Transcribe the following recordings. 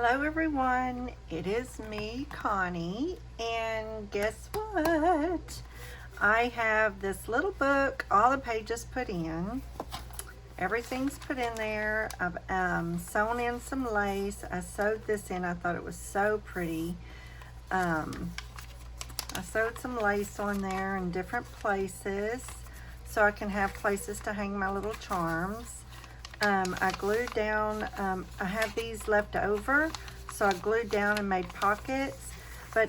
Hello everyone, it is me, Connie, and guess what? I have this little book, all the pages put in. Everything's put in there. I've sewn in some lace. I sewed this in. I thought it was so pretty. I sewed some lace on there in different places so I can have places to hang my little charms. I glued down, I have these left over, so I glued down and made pockets. But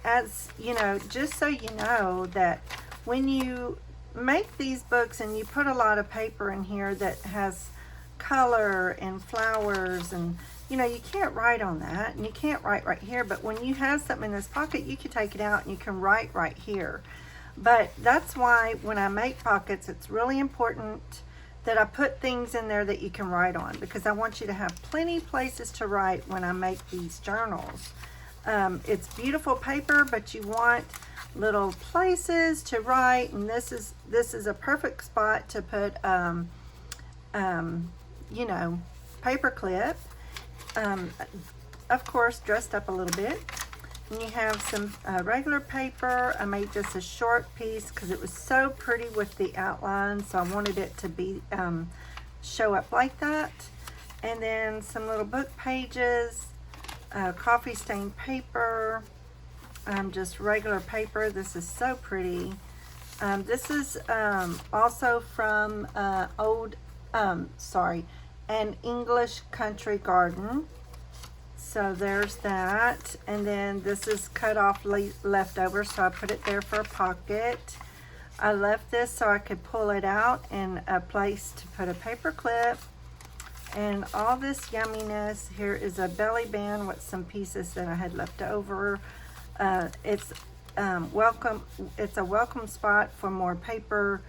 as you know, just so you know that when you make these books and you put a lot of paper in here that has color and flowers, and you know, you can't write on that and you can't write right here, but when you have something in this pocket, you can take it out and you can write right here. But that's why when I make pockets, it's really important that I put things in there that you can write on, because I want you to have plenty places to write when I make these journals. It's beautiful paper, but you want little places to write, and this is a perfect spot to put you know, paper clip, of course dressed up a little bit. And you have some regular paper. I made just a short piece because it was so pretty with the outline, so I wanted it to be show up like that. And then some little book pages, coffee stained paper, just regular paper. This is so pretty. This is also from an English Country Garden. So there's that, and then this is cut off leftover, so I put it there for a pocket. I left this so I could pull it out and a place to put a paper clip. And all this yumminess. Here is a belly band with some pieces that I had left over. It's a welcome spot for more paper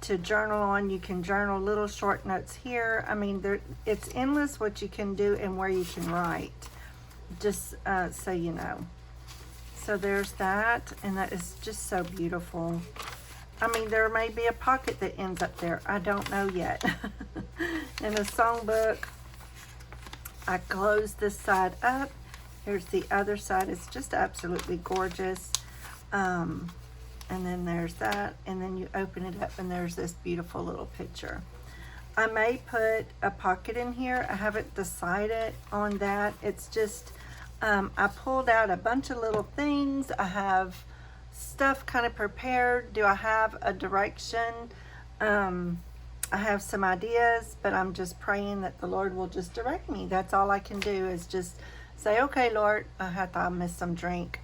to journal on. You can journal little short notes here. I mean, it's endless what you can do and where you can write. Just so you know. So there's that, and that is just so beautiful. I mean, there may be a pocket that ends up there. I don't know yet. In the songbook, I closed this side up. Here's the other side. It's just absolutely gorgeous. And then there's that, and then you open it up and there's this beautiful little picture. I may put a pocket in here. I haven't decided on that. It's just, I pulled out a bunch of little things. I have stuff kind of prepared. Do I have a direction? I have some ideas, but I'm just praying that the Lord will just direct me. That's all I can do is just say, okay, Lord, I thought I missed some drink.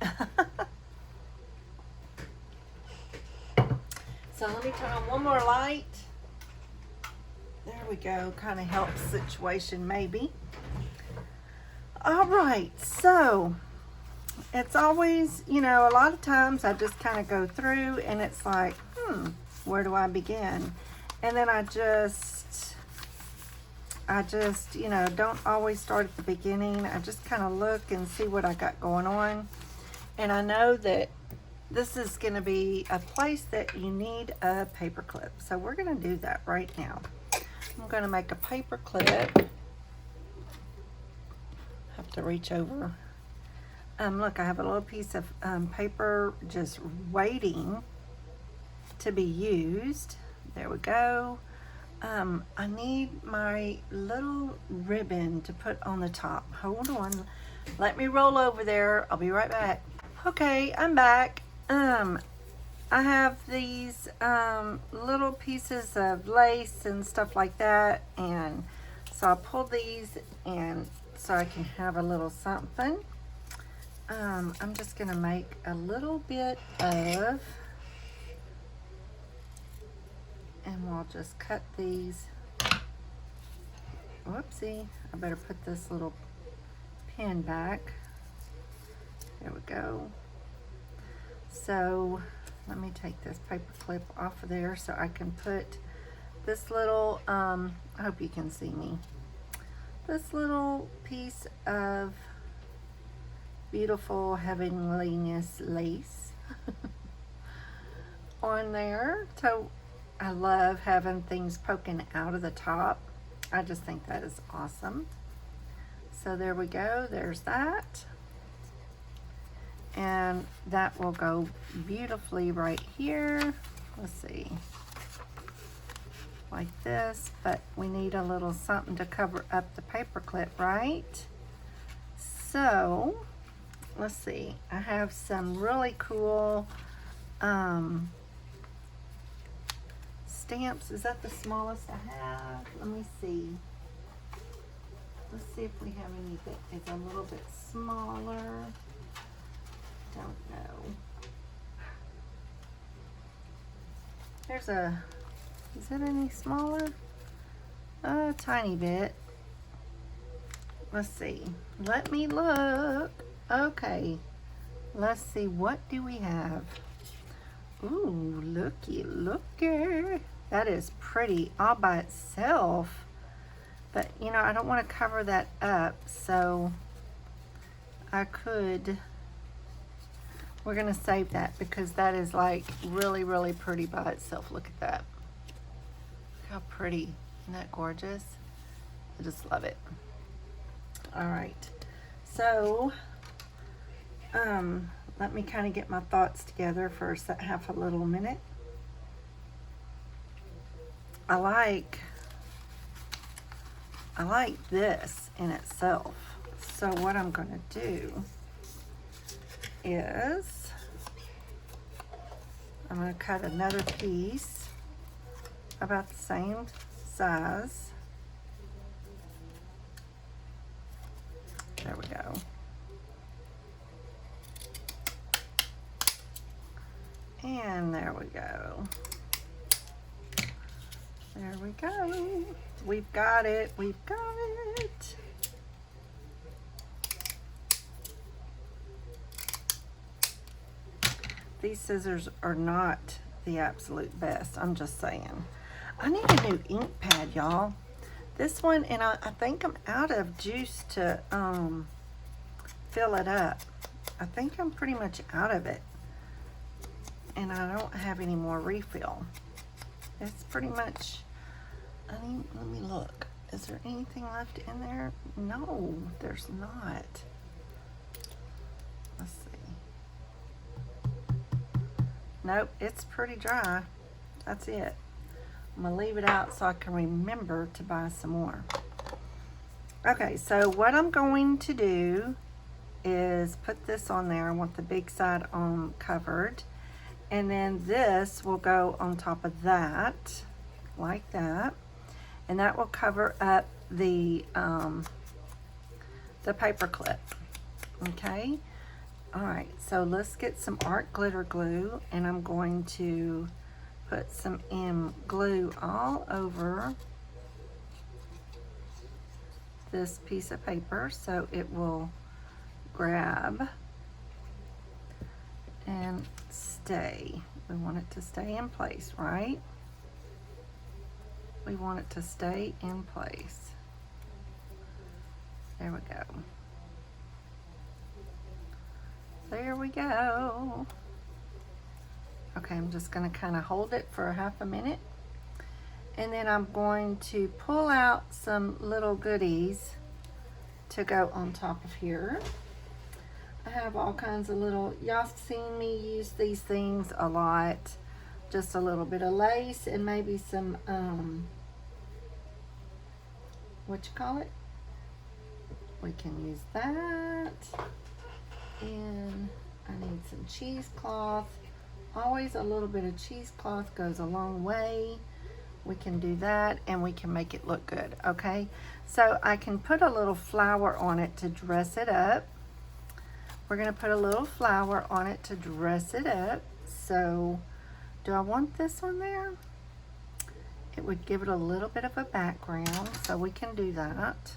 So let me turn on one more light. There we go, kind of helps the situation maybe. All right, so it's always, you know, a lot of times I just kind of go through and it's like, where do I begin? And then I just, you know, don't always start at the beginning. I just kind of look and see what I got going on. And I know that this is going to be a place that you need a paper clip. So we're going to do that right now. I'm going to make a paper clip. Have to reach over. Look, I have a little piece of paper just waiting to be used. There we go. I need my little ribbon to put on the top. Hold on. Let me roll over there. I'll be right back. Okay, I'm back. I have these little pieces of lace and stuff like that, and so I pulled these and so I can have a little something. I'm just gonna make a little bit of, and we'll just cut these. Whoopsie, I better put this little pin back. There we go. So let me take this paper clip off of there so I can put this little, I hope you can see me, this little piece of beautiful heavenliness lace on there. So I love having things poking out of the top. I just think that is awesome. So there we go, there's that. And that will go beautifully right here. Let's see, like this, but we need a little something to cover up the paper clip, right? So let's see, I have some really cool stamps. Is that the smallest I have? Let me see. Let's see if we have any that is a little bit smaller. Don't know. There's a, is it any smaller? A tiny bit. Let's see. Let me look. Okay. Let's see, what do we have? Ooh, looky. That is pretty all by itself. But, you know, I don't want to cover that up, so I could, we're going to save that because that is like really, really pretty by itself. Look at that. Look how pretty. Isn't that gorgeous? I just love it. All right. So, let me kind of get my thoughts together for half a little minute. I like this in itself. So what I'm going to do is I'm going to cut another piece about the same size. There we go. And there we go. There we go. We've got it. We've got it. These scissors are not the absolute best. I'm just saying. I need a new ink pad, y'all. This one, and I think I'm out of juice to fill it up. I think I'm pretty much out of it. And I don't have any more refill. It's pretty much, let me look. Is there anything left in there? No, there's not. Let's see. Nope, it's pretty dry. That's it. I'm gonna leave it out so I can remember to buy some more. Okay, so what I'm going to do is put this on there. I want the big side on covered. And then this will go on top of that, like that. And that will cover up the paper clip, okay? All right, so let's get some art glitter glue, and I'm going to put some glue all over this piece of paper so it will grab and stay. We want it to stay in place, right? We want it to stay in place. There we go. There we go. Okay, I'm just going to kind of hold it for half a minute. And then I'm going to pull out some little goodies to go on top of here. I have all kinds of little, y'all seen me use these things a lot. Just a little bit of lace and maybe some, what you call it? We can use that. And I need some cheesecloth. Always a little bit of cheesecloth goes a long way. We can do that and we can make it look good, okay? So I can put a little flower on it to dress it up. We're gonna put a little flower on it to dress it up. So do I want this one there? It would give it a little bit of a background, so we can do that.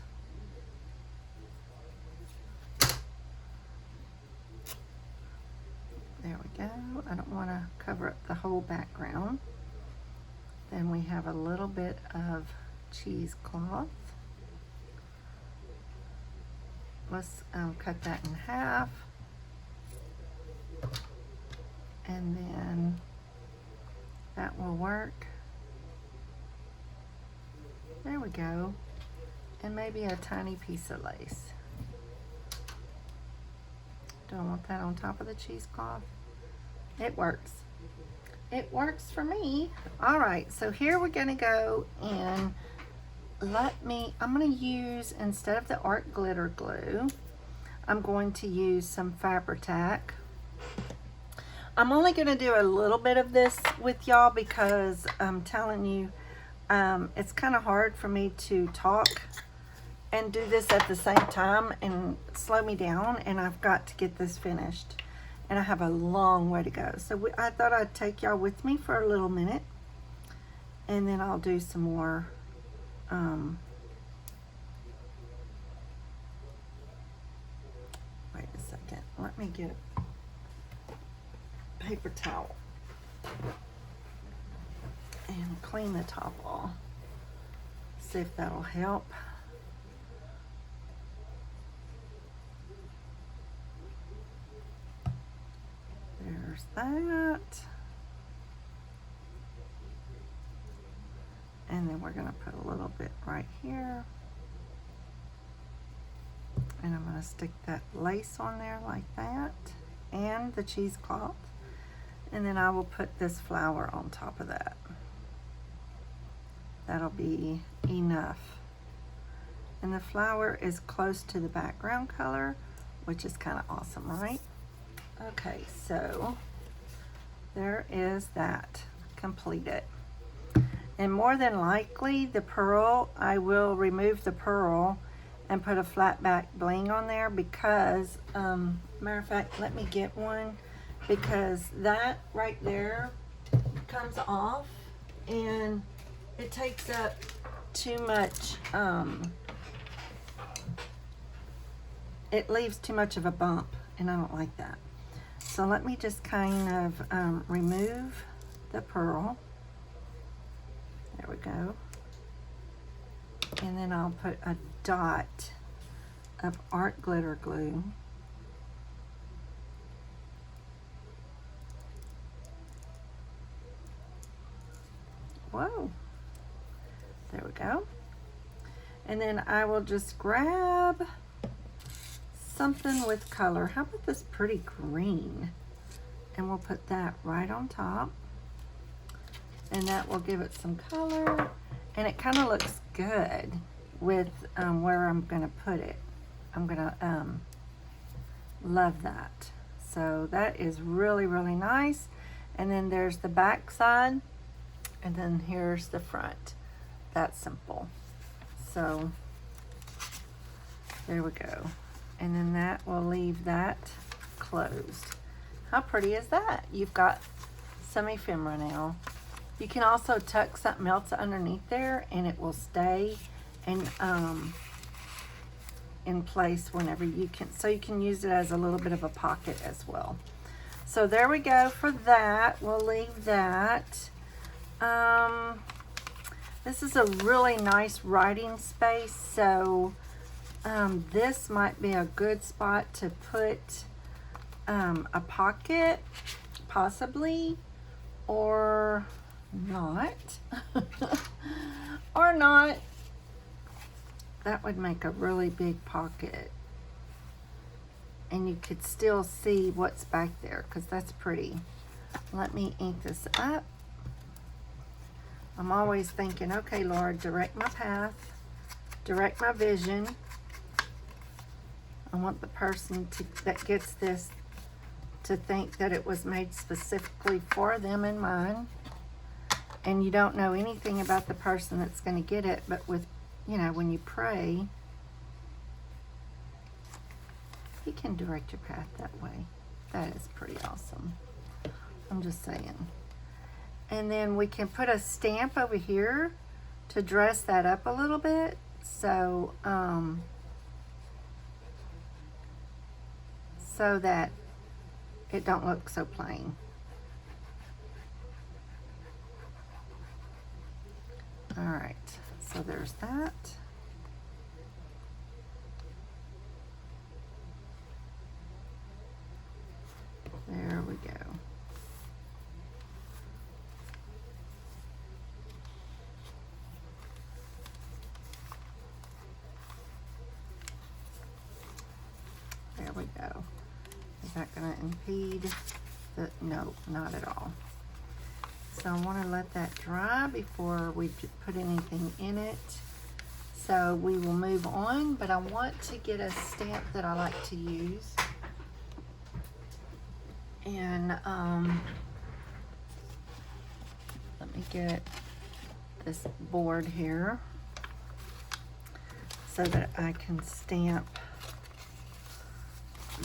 There we go. I don't want to cover up the whole background. Then we have a little bit of cheesecloth. Let's cut that in half. And then that will work. There we go. and maybe a tiny piece of lace. Do I want that on top of the cheesecloth? It works. It works for me. All right, so here we're gonna go and I'm gonna use, instead of the art glitter glue, I'm going to use some Fabri-Tac. I'm only gonna do a little bit of this with y'all because I'm telling you, it's kind of hard for me to talk and do this at the same time and slow me down, and I've got to get this finished. And I have a long way to go. So I thought I'd take y'all with me for a little minute, and then I'll do some more wait a second. Let me get a paper towel and clean the top off. See if that'll help. There's that. And then we're gonna put a little bit right here. And I'm gonna stick that lace on there like that, and the cheesecloth. And then I will put this flower on top of that. That'll be enough. And the flower is close to the background color, which is kind of awesome, right? Okay, so there is that completed. And more than likely the pearl, I will remove the pearl and put a flat back bling on there because, matter of fact, let me get one, because that right there comes off and it takes up too much, it leaves too much of a bump, and I don't like that. So let me just kind of remove the pearl. There we go. And then I'll put a dot of art glitter glue. Whoa. There we go. And then I will just grab something with color. How about this pretty green? And we'll put that right on top. And that will give it some color. And it kind of looks good with where I'm going to put it. I'm going to love that. So that is really, really nice. And then there's the back side. And then here's the front. That's simple. So there we go. And then that will leave that closed. How pretty is that? You've got some ephemera now. You can also tuck something else underneath there and it will stay and in place whenever you can. So you can use it as a little bit of a pocket as well. So there we go for that. We'll leave that. This is a really nice writing space, so this might be a good spot to put a pocket, possibly, or not. Or not. That would make a really big pocket. And you could still see what's back there, because that's pretty. Let me ink this up. I'm always thinking, okay, Lord, direct my path, direct my vision. I want the person that gets this to think that it was made specifically for them in mind. And you don't know anything about the person that's going to get it, but with, you know, when you pray, He can direct your path that way. That is pretty awesome. I'm just saying. And then we can put a stamp over here to dress that up a little bit. So, so that it don't look so plain. All right, so there's that. There we go. go. Is that gonna impede the, no, not at all. So I wanna let that dry before we put anything in it. So we will move on, but I want to get a stamp that I like to use. And let me get this board here so that I can stamp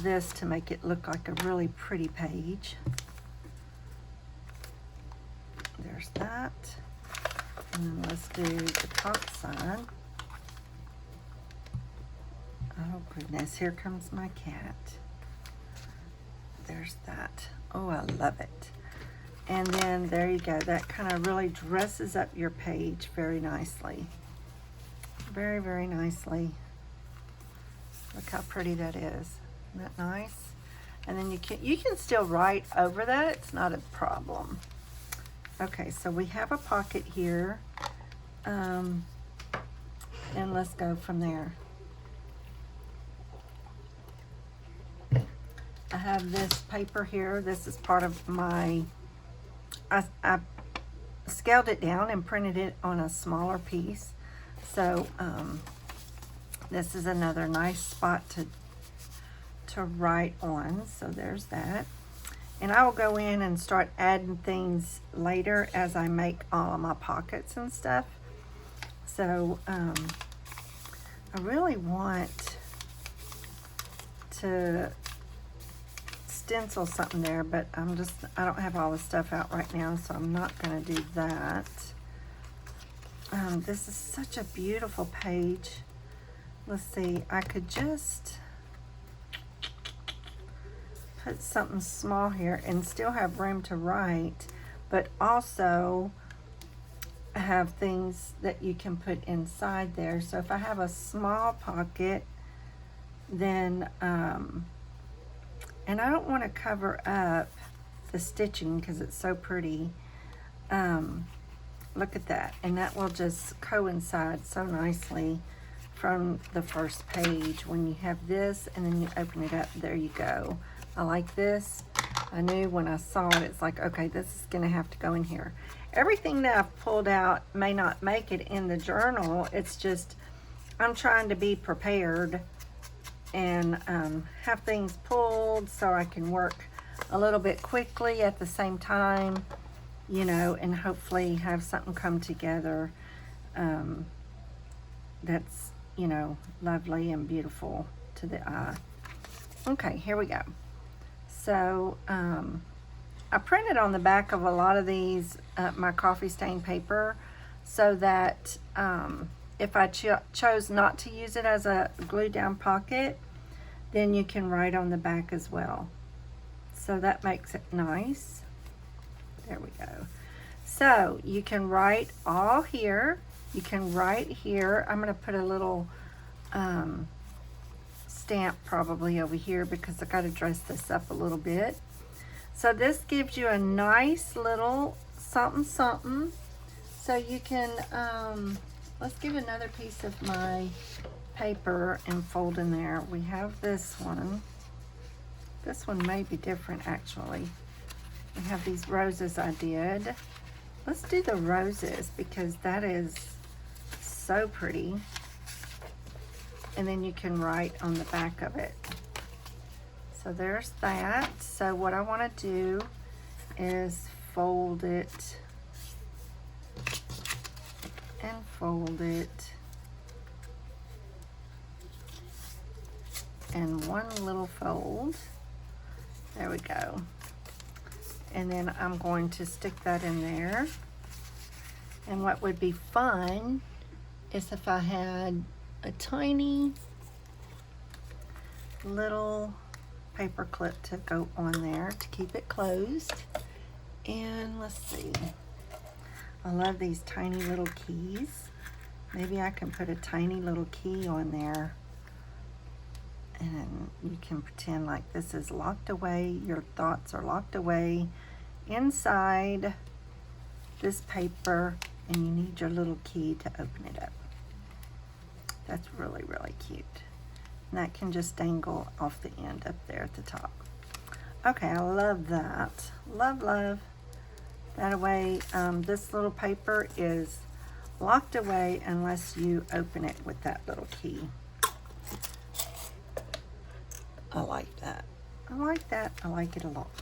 this to make it look like a really pretty page. There's that. And then let's do the top side. Oh goodness, here comes my cat. There's that. Oh, I love it. And then there you go. That kind of really dresses up your page very nicely. Very, very nicely. Look how pretty that is. Isn't that nice? And then you can still write over that. It's not a problem. Okay, so we have a pocket here. And let's go from there. I have this paper here. This is part of my, I scaled it down and printed it on a smaller piece. So this is another nice spot to write on. So there's that. And I will go in and start adding things later as I make all of my pockets and stuff. So I really want to stencil something there, but I don't have all the stuff out right now, so I'm not gonna do that. This is such a beautiful page. Let's see, I could just put something small here and still have room to write, but also have things that you can put inside there. So if I have a small pocket, then and I don't want to cover up the stitching because it's so pretty. Look at that. And that will just coincide so nicely from the first page. When you have this and then you open it up, there you go. I like this. I knew when I saw it, it's like, okay, this is going to have to go in here. Everything that I've pulled out may not make it in the journal. It's just, I'm trying to be prepared and have things pulled so I can work a little bit quickly at the same time, you know, and hopefully have something come together that's, you know, lovely and beautiful to the eye. Okay, here we go. So I printed on the back of a lot of these my coffee stain paper so that if I chose not to use it as a glue down pocket, then you can write on the back as well. So that makes it nice. There we go. So you can write all here. You can write here. I'm gonna put a little stamp probably over here because I gotta dress this up a little bit. So this gives you a nice little something something. So you can, let's give another piece of my paper and fold in there. We have this one. This one may be different actually. We have these roses I did. Let's do the roses because that is so pretty. And then you can write on the back of it. So there's that. So what I want to do is fold it and fold it and one little fold. There we go. And then I'm going to stick that in there. And what would be fun is if I had a tiny little paper clip to go on there to keep it closed. And let's see, I love these tiny little keys. Maybe I can put a tiny little key on there and you can pretend like this is locked away. Your thoughts are locked away inside this paper and you need your little key to open it up. That's really, really cute. And that can just dangle off the end up there at the top. Okay, I love that. Love, love. That way, this little paper is locked away unless you open it with that little key. I like that. I like that. I like it a lot.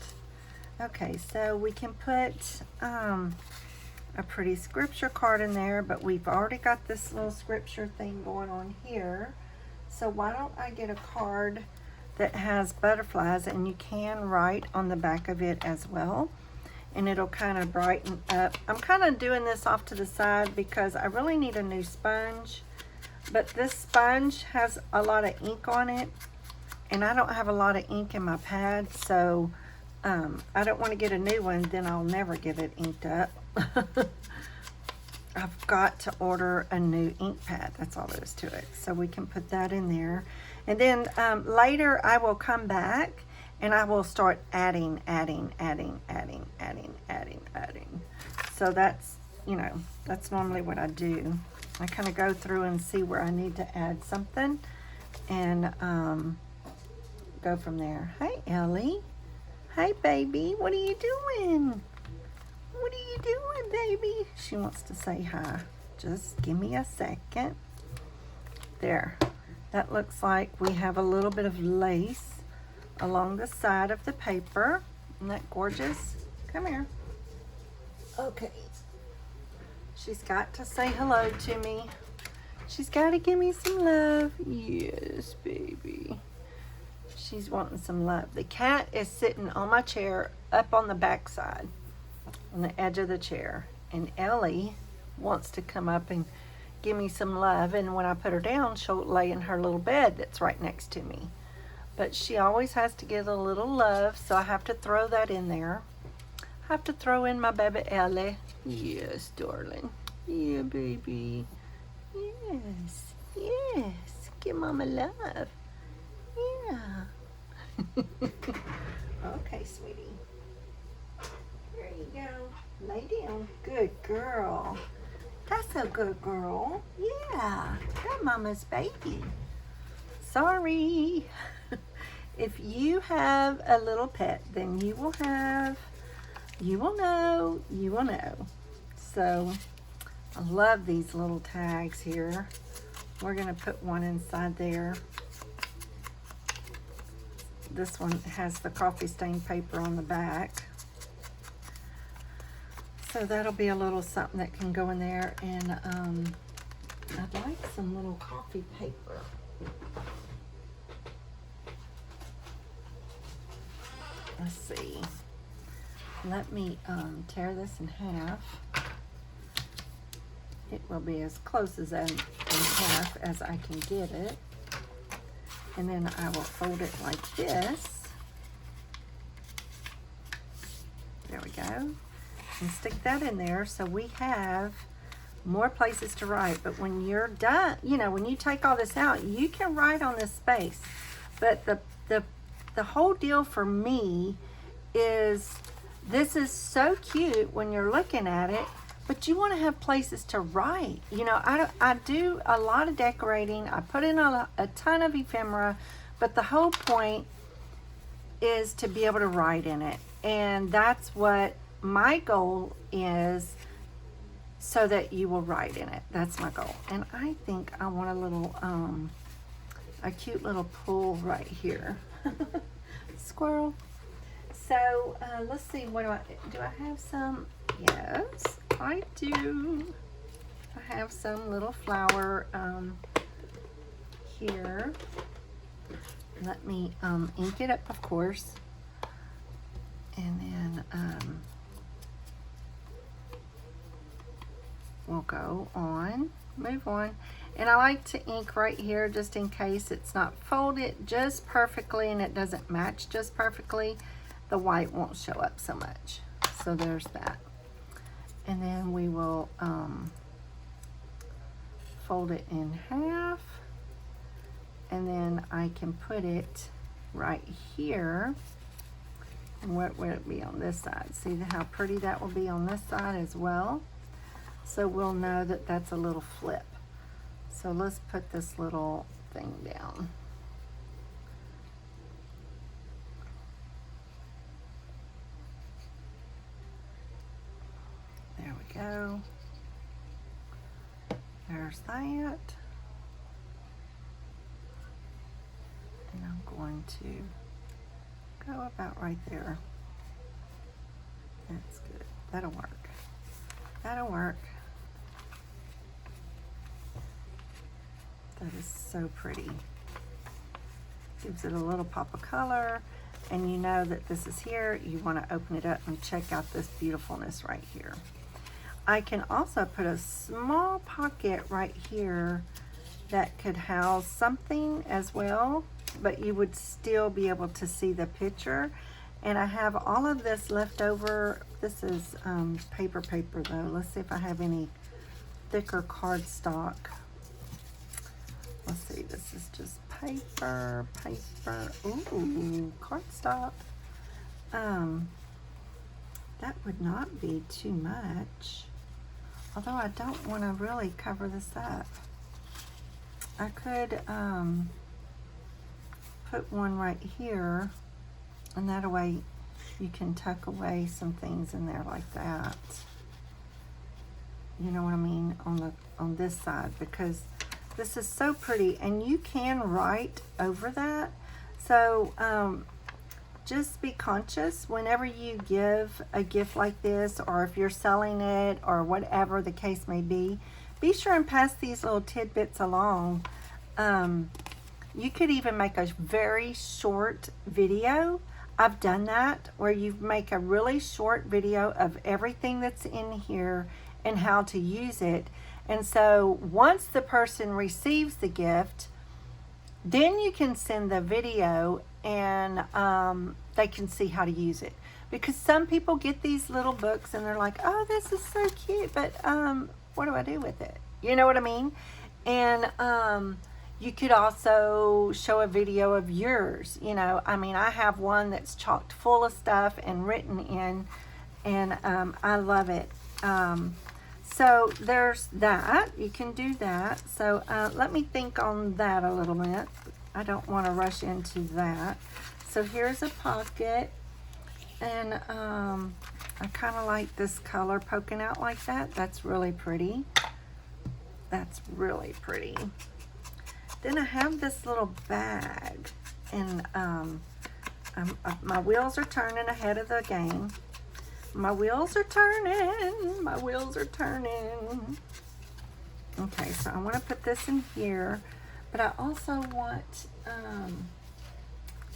Okay, so we can put a pretty scripture card in there, but we've already got this little scripture thing going on here. So why don't I get a card that has butterflies, and you can write on the back of it as well, and it'll kind of brighten up. I'm kind of doing this off to the side because I really need a new sponge, but this sponge has a lot of ink on it, and I don't have a lot of ink in my pad, so I don't want to get a new one, then I'll never get it inked up. I've got to order a new ink pad. That's all there is to it. So we can put that in there. And then later I will come back and I will start adding. So that's, you know, that's normally what I do. I kind of go through and see where I need to add something and go from there. Hi, Ellie. Hi, baby. What are you doing? What are you doing, baby? She wants to say hi. Just give me a second. There. That looks like we have a little bit of lace along the side of the paper. Isn't that gorgeous? Come here. Okay. She's got to say hello to me. She's got to give me some love. Yes, baby. She's wanting some love. The cat is sitting on my chair up on the back side, on the edge of the chair, and Ellie wants to come up and give me some love, and when I put her down, she'll lay in her little bed that's right next to me. But she always has to get a little love, so I have to throw that in there. I have to throw in my baby Ellie. Yes, darling. Yeah, baby. Yes, yes. Give mama love. Yeah. Okay, sweetie. There you go. Lay down. Good girl. That's a good girl. Yeah. That mama's baby. Sorry. If you have a little pet, then you will know. So I love these little tags here. We're going to put one inside there. This one has the coffee stain paper on the back. So that'll be a little something that can go in there. And I'd like some little coffee paper. Let's see. Let me tear this in half. It will be as close as in half as I can get it. And then I will fold it like this. There we go. And stick that in there so we have more places to write. But when you're done, you know, when you take all this out, you can write on this space. But the whole deal for me is this is so cute when you're looking at it, but you want to have places to write. You know, I do a lot of decorating. I put in a ton of ephemera, but the whole point is to be able to write in it. And that's what my goal is, so that you will write in it. That's my goal. And I think I want a little, a cute little pool right here. Squirrel. So let's see, what do I have some? Yes, I do. I have some little flower here. Let me ink it up, of course. And then we'll go on, move on. And I like to ink right here just in case it's not folded just perfectly and it doesn't match just perfectly. The white won't show up so much. So there's that. And then we will fold it in half. And then I can put it right here. And what would it be on this side? See how pretty that will be on this side as well. So we'll know that that's a little flip. So let's put this little thing down. there's that. And I'm going to go about right there. That's good. That'll work. That'll work. That is so pretty. Gives it a little pop of color, and you know that this is here. You want to open it up and check out this beautifulness right here. I can also put a small pocket right here that could house something as well, but you would still be able to see the picture. And I have all of this left over. This is paper though. Let's see if I have any thicker cardstock. Let's see, this is just paper. Ooh, cardstock. That would not be too much. Although I don't want to really cover this up. I could put one right here, and that way you can tuck away some things in there like that. You know what I mean? On this side, because this is so pretty, and you can write over that. So just be conscious whenever you give a gift like this, or if you're selling it, or whatever the case may be sure and pass these little tidbits along. You could even make a very short video. I've done that, where you make a really short video of everything that's in here and how to use it. And so once the person receives the gift, then you can send the video, and they can see how to use it. Because some people get these little books and they're like, oh, this is so cute, but what do I do with it? You know what I mean? And you could also show a video of yours. You know, I mean, I have one that's chocked full of stuff and written in, and I love it. So there's that. You can do that. So let me think on that a little bit. I don't want to rush into that. So here's a pocket, and I kind of like this color poking out like that. That's really pretty. That's really pretty. Then I have this little bag, and my wheels are turning ahead of the game. My wheels are turning. My wheels are turning. Okay, so I want to put this in here, but I also want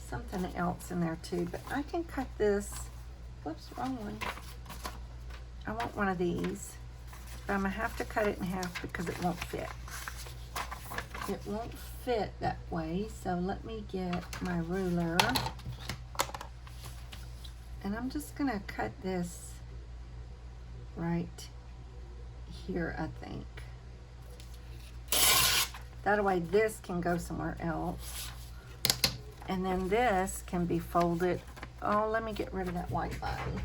something else in there too. But I can cut this. Whoops, wrong one. I want one of these, but I'm going to have to cut it in half because it won't fit. It won't fit that way, so let me get my ruler. And I'm just going to cut this right here, I think. That way this can go somewhere else. And then this can be folded. Oh, let me get rid of that white button.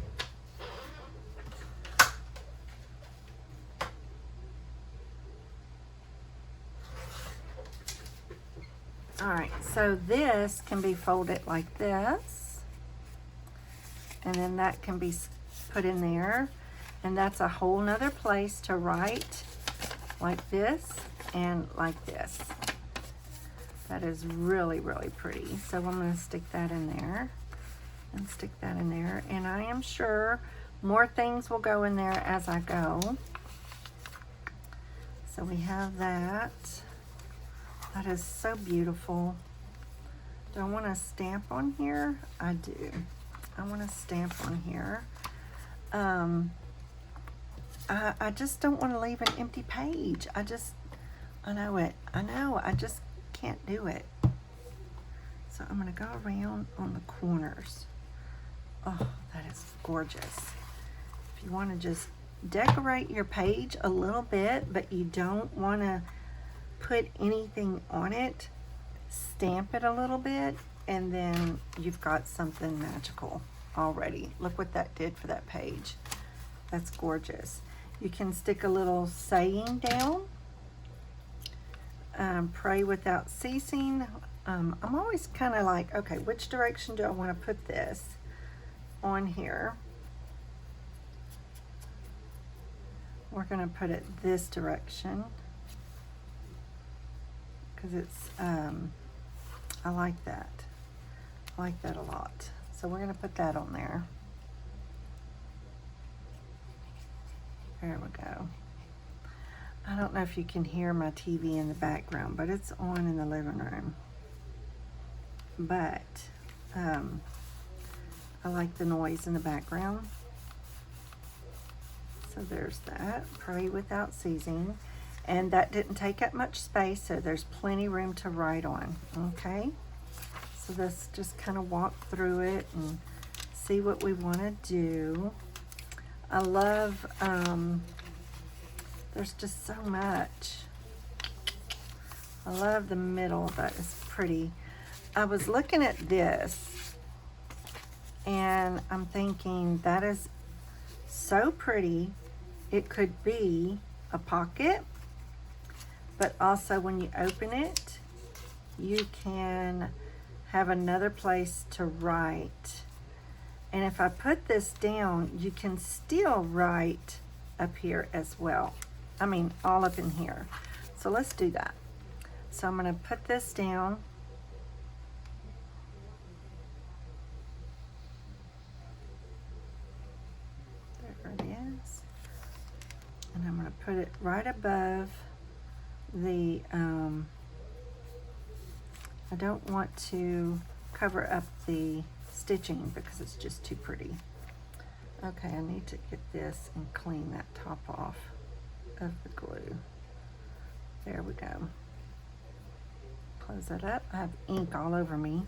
All right, so this can be folded like this. And then that can be put in there. And that's a whole nother place to write like this and like this. That is really, really pretty. So I'm going to stick that in there and stick that in there. And I am sure more things will go in there as I go. So we have that. That is so beautiful. Do I want to stamp on here? I do. I want to stamp on here. I just don't want to leave an empty page. I know it. I know. I just can't do it. So I'm going to go around on the corners. Oh, that is gorgeous. If you want to just decorate your page a little bit, but you don't want to put anything on it, stamp it a little bit, and then you've got something magical already. Look what that did for that page. That's gorgeous. You can stick a little saying down. Pray without ceasing. I'm always kind of like, okay, which direction do I want to put this on here? We're going to put it this direction. because it's, I like that. I like that a lot. So we're going to put that on there. There we go. I don't know if you can hear my TV in the background, but it's on in the living room. But I like the noise in the background. So there's that. Pray without ceasing. And that didn't take up much space, so there's plenty room to write on. Okay? So let's just kind of walk through it and see what we want to do. I love, there's just so much. I love the middle. That is pretty. I was looking at this and I'm thinking that is so pretty. It could be a pocket, but also when you open it, you can have another place to write. And if I put this down, you can still write up here as well. I mean, all up in here. So let's do that. So I'm going to put this down. There it is. And I'm going to put it right above the, I don't want to cover up the stitching because it's just too pretty. Okay, I need to get this and clean that top off of the glue. There we go. Close that up. I have ink all over me.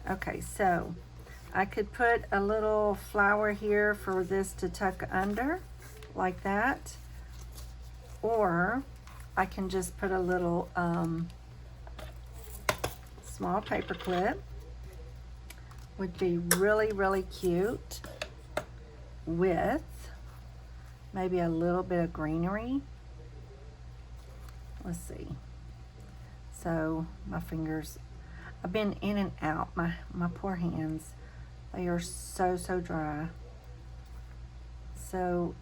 Okay, so I could put a little flower here for this to tuck under like that, or I can just put a little small paper clip. Would be really, really cute with maybe a little bit of greenery. Let's see. So my fingers, I've been in and out. My poor hands, they are so dry. So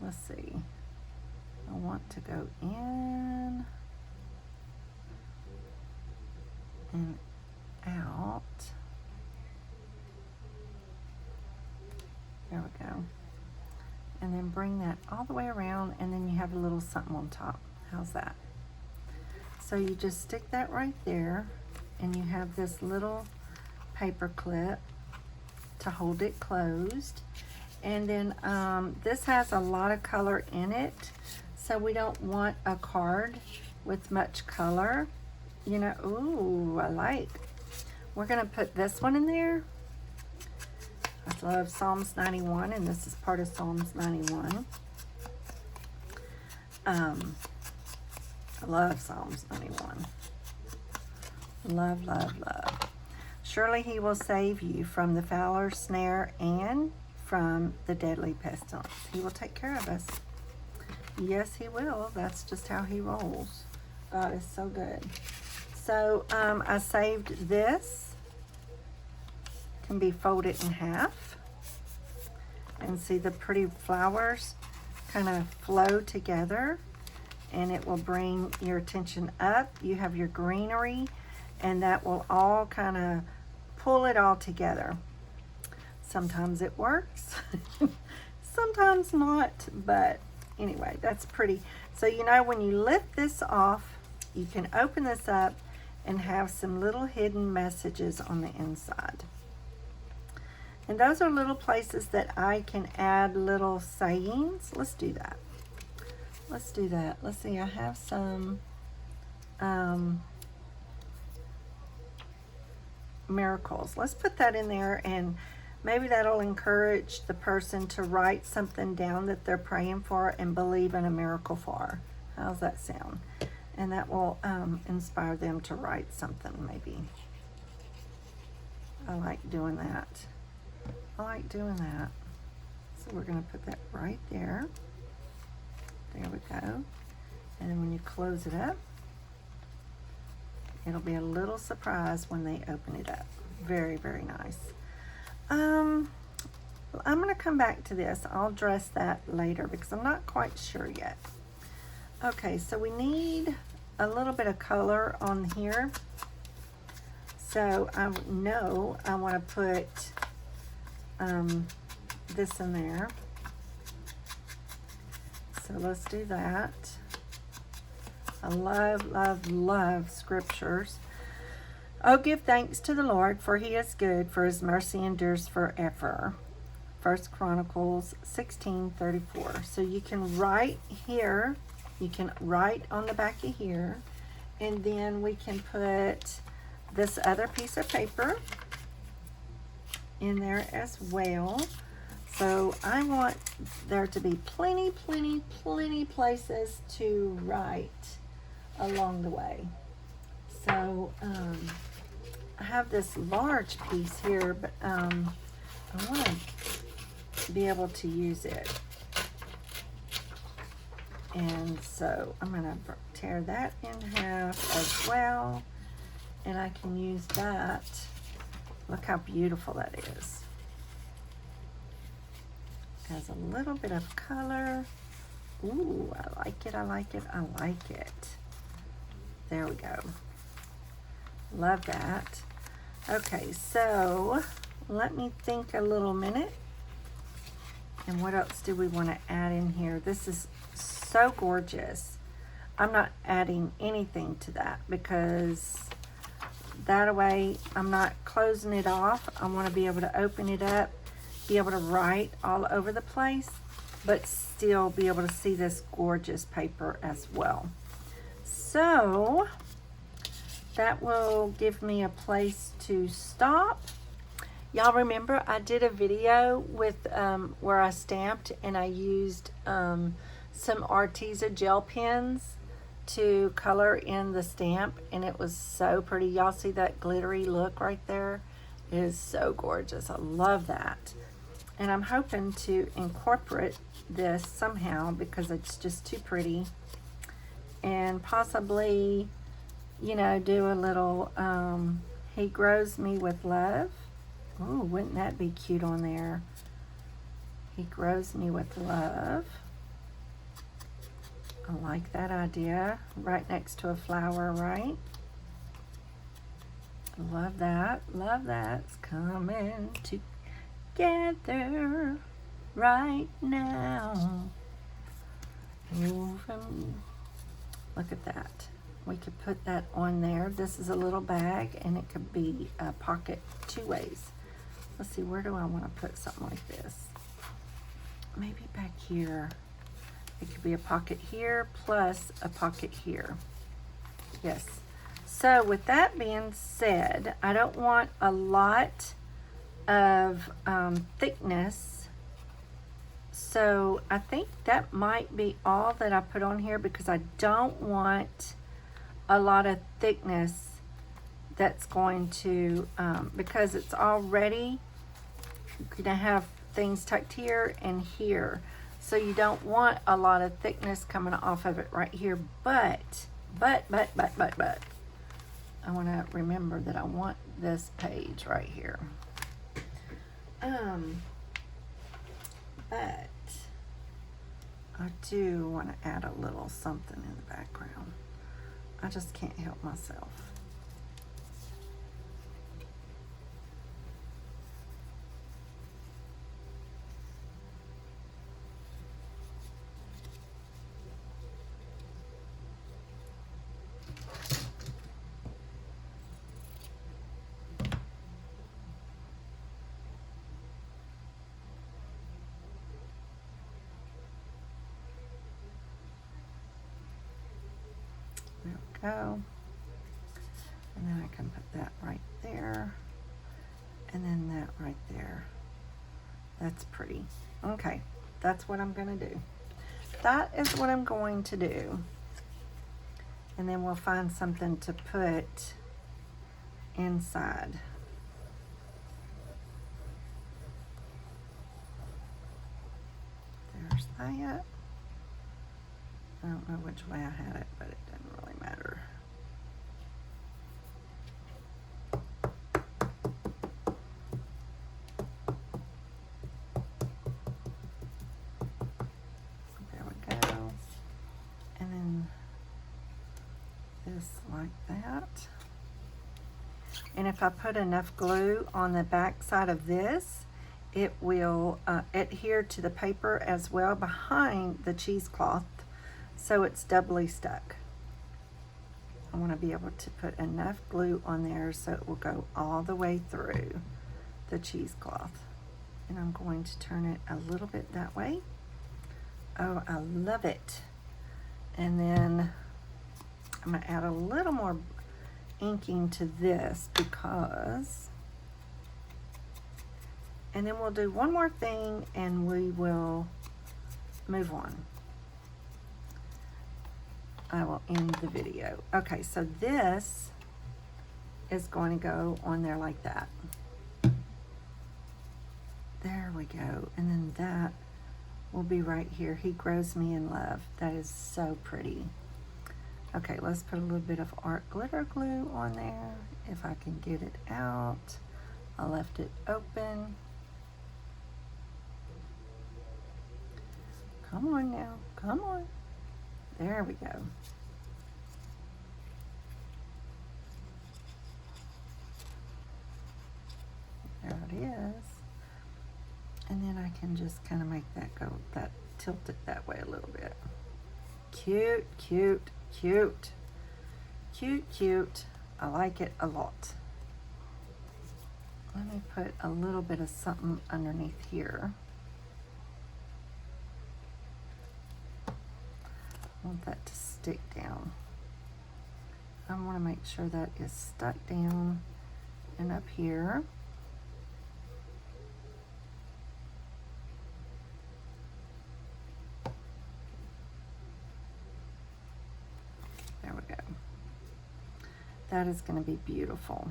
let's see. I want to go in and out. There we go. And then bring that all the way around, and then you have a little something on top. How's that? So you just stick that right there, and you have this little paper clip to hold it closed. And then this has a lot of color in it, so we don't want a card with much color. You know, ooh, I like. We're gonna put this one in there. I love Psalms 91, and this is part of Psalms 91. I love Psalms 91. Love, love, love. Surely he will save you from the fowler's snare and from the deadly pestilence. He will take care of us. Yes, he will. That's just how he rolls. God is so good. So I saved this. Can be folded in half. And see the pretty flowers kind of flow together. And it will bring your attention up. You have your greenery. And that will all kind of pull it all together. Sometimes it works. Sometimes not. But anyway, that's pretty. So you know when you lift this off, you can open this up and have some little hidden messages on the inside. And those are little places that I can add little sayings. Let's do that. Let's do that. Let's see, I have some miracles. Let's put that in there, and maybe that'll encourage the person to write something down that they're praying for and believe in a miracle for. How's that sound? And that will inspire them to write something maybe. I like doing that. I like doing that. So we're going to put that right there. There we go. And then when you close it up, it'll be a little surprise when they open it up. Very, very nice. I'm going to come back to this. I'll dress that later because I'm not quite sure yet. Okay, so we need a little bit of color on here. So I know I want to put this in there. So let's do that. I love, love, love scriptures. Oh, give thanks to the Lord, for he is good, for his mercy endures forever. 1 Chronicles 16:34. So you can write here, you can write on the back of here, and then we can put this other piece of paper in there as well. So I want there to be plenty, plenty, plenty places to write along the way. So I have this large piece here, but I want to be able to use it. And so I'm going to tear that in half as well. And I can use that. Look how beautiful that is. Has a little bit of color. Ooh, I like it, I like it, I like it. There we go. Love that. Okay, so let me think a little minute. And what else do we want to add in here? This is so gorgeous. I'm not adding anything to that because that way I'm not closing it off. I want to be able to open it up, be able to write all over the place, but still be able to see this gorgeous paper as well. So that will give me a place to stop. Y'all remember I did a video with where I stamped and I used some Arteza gel pens to color in the stamp, and it was so pretty. Y'all see that glittery look right there? It is so gorgeous. I love that. And I'm hoping to incorporate this somehow because it's just too pretty. And possibly, you know, do a little He Grows Me With Love. Ooh, wouldn't that be cute on there? He Grows Me With Love. I like that idea. Right next to a flower, right? Love that. Love that. It's coming together right now. Look at that. We could put that on there. This is a little bag and it could be a pocket two ways. Let's see, where do I want to put something like this? Maybe back here. It could be a pocket here plus a pocket here. Yes. So with that being said, I don't want a lot of thickness. So I think that might be all that I put on here because I don't want a lot of thickness that's going to, because it's already going to have things tucked here and here. So you don't want a lot of thickness coming off of it right here, but, I want to remember that I want this page right here. But I do want to add a little something in the background. I just can't help myself. There we go. And then I can put that right there. And then that right there. That's pretty. Okay, that's what I'm going to do. That is what I'm going to do. And then we'll find something to put inside. There's that. I don't know which way I had it, but it doesn't really matter. There we go. And then this like that. And if I put enough glue on the back side of this, it will adhere to the paper as well behind the cheesecloth, so it's doubly stuck. I want to be able to put enough glue on there so it will go all the way through the cheesecloth. And I'm going to turn it a little bit that way. Oh, I love it. And then I'm going to add a little more inking to this because, and then we'll do one more thing and we will move on. I will end the video. Okay, so this is going to go on there like that. There we go. And then that will be right here. He grows me in love. That is so pretty. Okay, let's put a little bit of art glitter glue on there. If I can get it out. I left it open. Come on now, come on. There we go. There it is. And then I can just kind of make that go, tilt it that way a little bit. Cute, cute, cute. Cute, cute. I like it a lot. Let me put a little bit of something underneath here. I want that to stick down. I want to make sure that is stuck down and up here. There we go. That is going to be beautiful.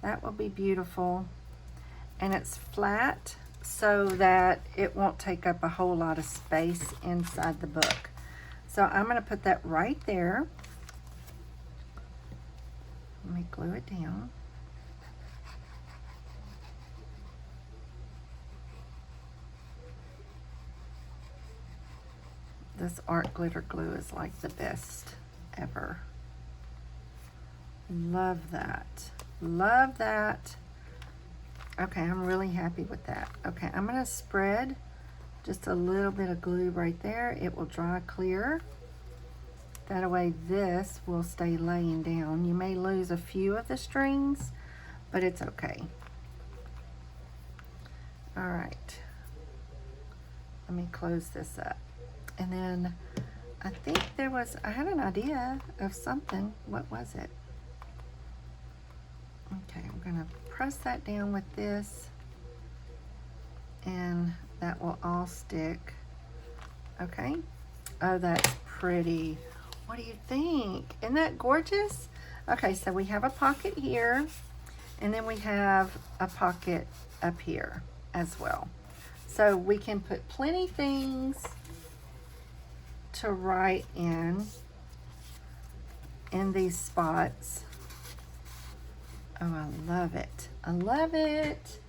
That will be beautiful. And it's flat, so that it won't take up a whole lot of space inside the book. So I'm going to put that right there. Let me glue it down. This art glitter glue is like the best ever. Love that. Love that. Okay, I'm really happy with that. Okay, I'm going to spread just a little bit of glue right there. It will dry clear. That way this will stay laying down. You may lose a few of the strings, but it's okay. All right. Let me close this up. And then I think I had an idea of something. What was it? Okay, I'm going to press that down with this and that will all stick. Okay. Oh, that's pretty. What do you think? Isn't that gorgeous? Okay, so we have a pocket here and then we have a pocket up here as well. So we can put plenty things to write in these spots. Oh, I love it. I love it.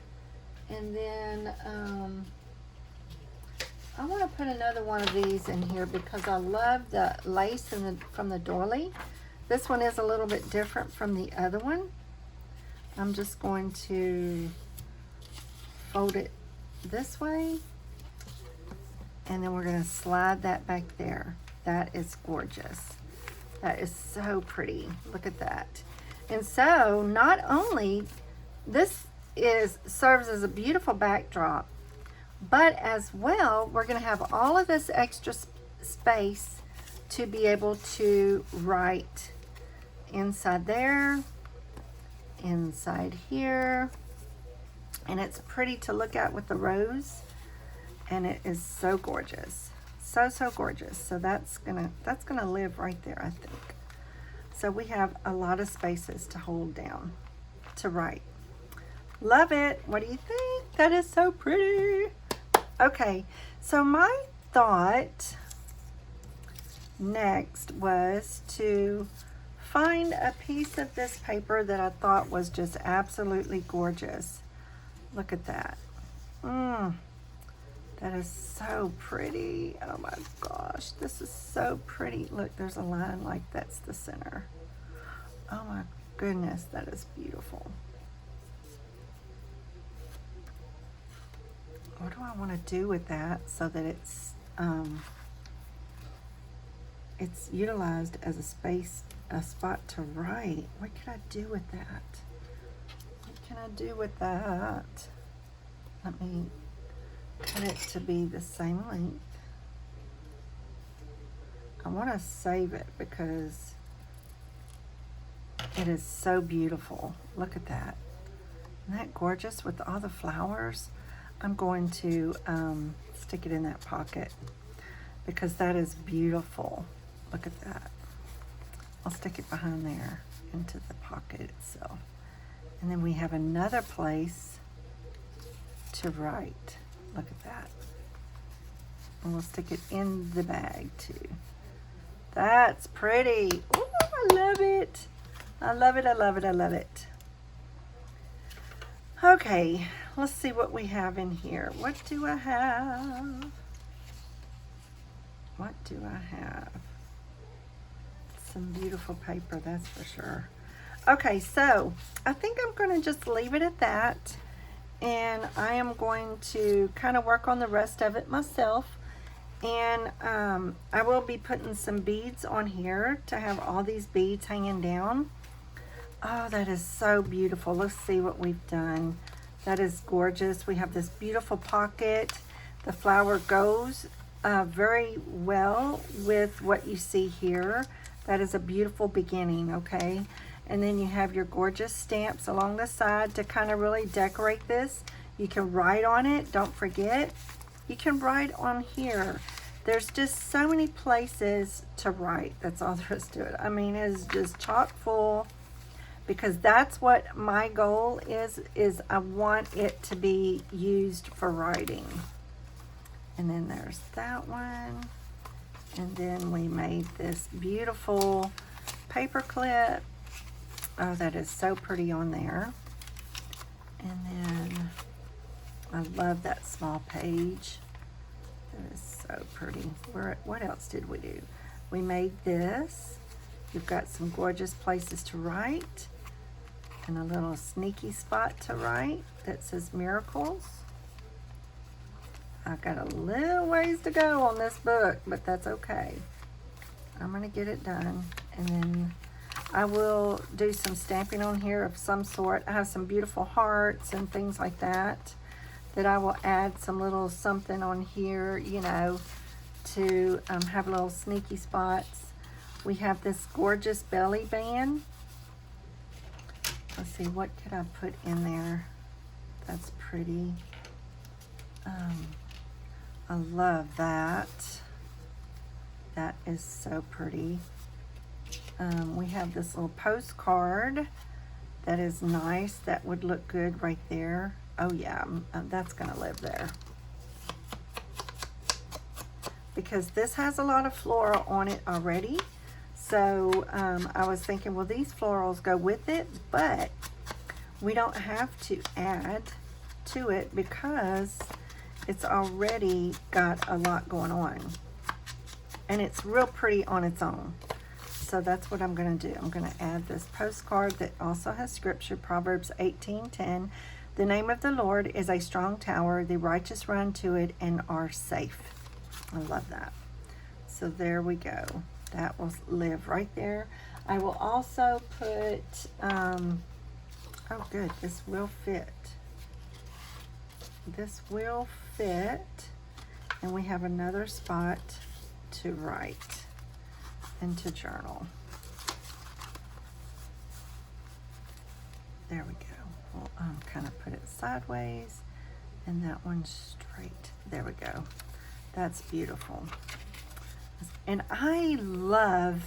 And then I want to put another one of these in here because I love the lace from the doily. This one is a little bit different from the other one. I'm just going to fold it this way. And then we're going to slide that back there. That is gorgeous. That is so pretty. Look at that. And so not only this serves as a beautiful backdrop, but as well, we're going to have all of this extra space to be able to write inside there, inside here. And it's pretty to look at with the rose. And it is so gorgeous. So, so gorgeous. So that's gonna live right there, I think. So we have a lot of spaces to hold down, to write. Love it. What do you think? That is so pretty. Okay, so my thought next was to find a piece of this paper that I thought was just absolutely gorgeous. Look at that. That is so pretty. Oh my gosh, this is so pretty. Look, there's a line like that's the center. Oh my goodness, that is beautiful. What do I want to do with that so that it's utilized as a spot to write? What can I do with that? What can I do with that? Let me cut it to be the same length. I want to save it because it is so beautiful. Look at that. Isn't that gorgeous with all the flowers? I'm going to stick it in that pocket because that is beautiful. Look at that. I'll stick it behind there into the pocket itself. And then we have another place to write. Look at that. And we'll stick it in the bag too. That's pretty. Ooh, I love it. I love it, I love it, I love it. Okay, let's see what we have in here. What do I have? What do I have? Some beautiful paper, that's for sure. Okay, so I think I'm going to just leave it at that. And I am going to kind of work on the rest of it myself. And I will be putting some beads on here to have all these beads hanging down. Oh, that is so beautiful. Let's see what we've done. That is gorgeous. We have this beautiful pocket. The flower goes very well with what you see here. That is a beautiful beginning, okay? And then you have your gorgeous stamps along the side to kind of really decorate this. You can write on it, don't forget. You can write on here. There's just so many places to write. That's all there is to it. I mean, it's just chock full. Because that's what my goal is I want it to be used for writing. And then there's that one. And then we made this beautiful paper clip. Oh, that is so pretty on there. And then I love that small page. That is so pretty. What else did we do? We made this. You've got some gorgeous places to write. And a little sneaky spot to write that says miracles. I've got a little ways to go on this book, but that's okay. I'm gonna get it done. And then I will do some stamping on here of some sort. I have some beautiful hearts and things like that I will add some little something on here, you know, to have little sneaky spots. We have this gorgeous belly band. Let's see, what could I put in there? That's pretty. I love that. That is so pretty. We have this little postcard that is nice. That would look good right there. Oh yeah, that's gonna live there. Because this has a lot of floral on it already. So I was thinking, well, these florals go with it, but we don't have to add to it because it's already got a lot going on. And it's real pretty on its own. So that's what I'm going to do. I'm going to add this postcard that also has scripture, Proverbs 18:10. The name of the Lord is a strong tower. The righteous run to it and are safe. I love that. So there we go. That will live right there. I will also put, oh good, this will fit. This will fit. And we have another spot to write and to journal. There we go. We'll kind of put it sideways and that one straight. There we go. That's beautiful. And I love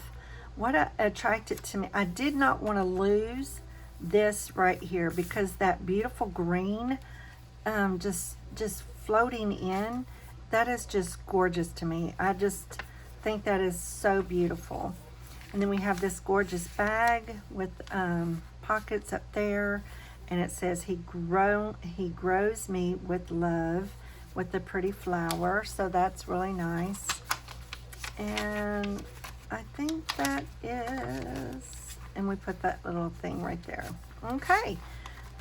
what attracted to me. I did not want to lose this right here because that beautiful green just floating in, that is just gorgeous to me. I just think that is so beautiful. And then we have this gorgeous bag with pockets up there, and it says he grows me with love with the pretty flower. So that's really nice. And I think that is, and we put that little thing right there. Okay.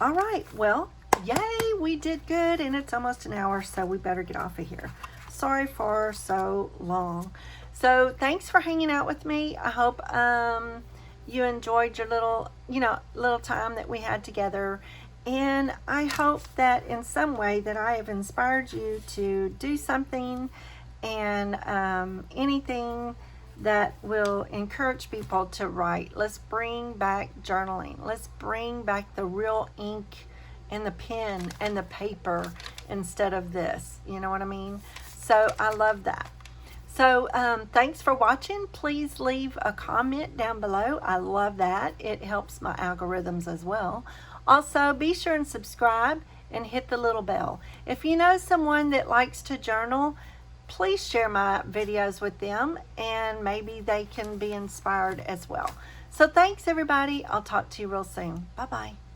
All right. Well, yay, we did good, and it's almost an hour, so we better get off of here. Sorry for so long. So thanks for hanging out with me. I hope you enjoyed your little time that we had together. And I hope that in some way that I have inspired you to do something, and anything that will encourage people to write. Let's bring back journaling. Let's bring back the real ink and the pen and the paper instead of this. You know what I mean? So I love that. So thanks for watching. Please leave a comment down below. I love that. It helps my algorithms as well. Also, be sure and subscribe and hit the little bell. If you know someone that likes to journal, please share my videos with them, and maybe they can be inspired as well. So thanks, everybody. I'll talk to you real soon. Bye-bye.